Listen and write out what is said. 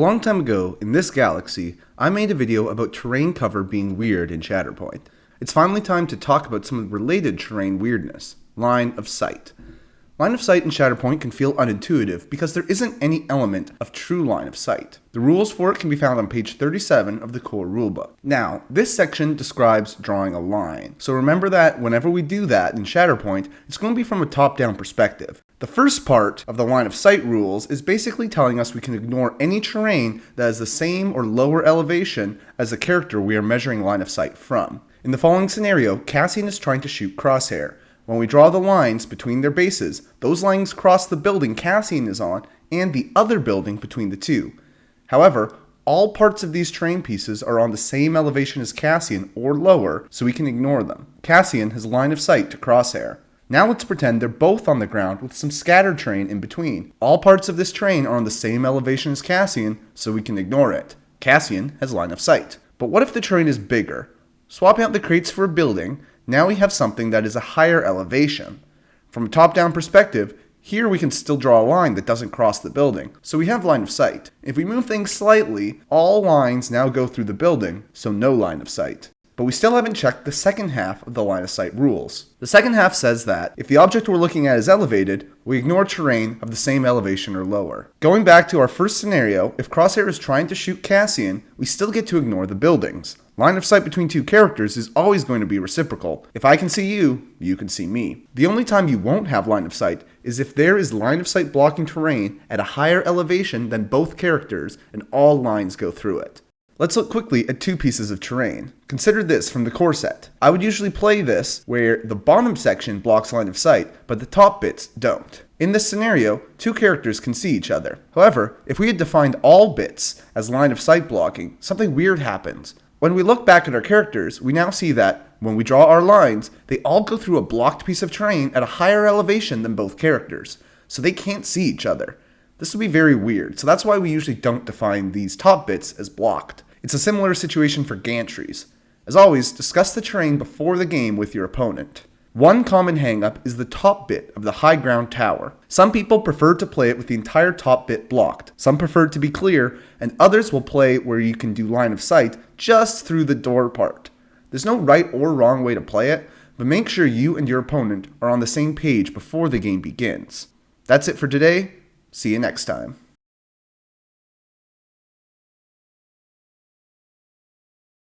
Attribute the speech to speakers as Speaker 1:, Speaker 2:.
Speaker 1: long time ago, in this galaxy, I made a video about terrain cover being weird in Shatterpoint. It's finally time to talk about some related terrain weirdness. Line of sight. Line of sight in Shatterpoint can feel unintuitive because there isn't any element of true line of sight. The rules for it can be found on page 37 of the core rulebook. Now, this section describes drawing a line. So remember that whenever we do that in Shatterpoint, it's going to be from a top-down perspective. The first part of the line of sight rules is basically telling us we can ignore any terrain that is the same or lower elevation as the character we are measuring line of sight from. In the following scenario, Cassian is trying to shoot Crosshair. When we draw the lines between their bases, those lines cross the building Cassian is on and the other building between the two. However, all parts of these terrain pieces are on the same elevation as Cassian or lower, so we can ignore them. Cassian has line of sight to Crosshair. Now let's pretend they're both on the ground with some scattered terrain in between. All parts of this terrain are on the same elevation as Cassian, so we can ignore it. Cassian has line of sight. But what if the terrain is bigger? Swapping out the crates for a building, now we have something that is a higher elevation. From a top-down perspective, here we can still draw a line that doesn't cross the building, so we have line of sight. If we move things slightly, all lines now go through the building, so no line of sight. But we still haven't checked the second half of the line of sight rules. The second half says that if the object we're looking at is elevated, we ignore terrain of the same elevation or lower. Going back to our first scenario, if Crosshair is trying to shoot Cassian, we still get to ignore the buildings. Line of sight between two characters is always going to be reciprocal. If I can see you, you can see me. The only time you won't have line of sight is if there is line of sight blocking terrain at a higher elevation than both characters and all lines go through it. Let's look quickly at two pieces of terrain. Consider this from the core set. I would usually play this where the bottom section blocks line of sight, but the top bits don't. In this scenario, two characters can see each other. However, if we had defined all bits as line of sight blocking, something weird happens. When we look back at our characters, we now see that when we draw our lines, they all go through a blocked piece of terrain at a higher elevation than both characters, so they can't see each other. This would be very weird, so that's why we usually don't define these top bits as blocked. It's a similar situation for gantries. As always, discuss the terrain before the game with your opponent. One common hangup is the top bit of the high ground tower. Some people prefer to play it with the entire top bit blocked. Some prefer it to be clear, and others will play where you can do line of sight just through the door part. There's no right or wrong way to play it, but make sure you and your opponent are on the same page before the game begins. That's it for today. See you next time.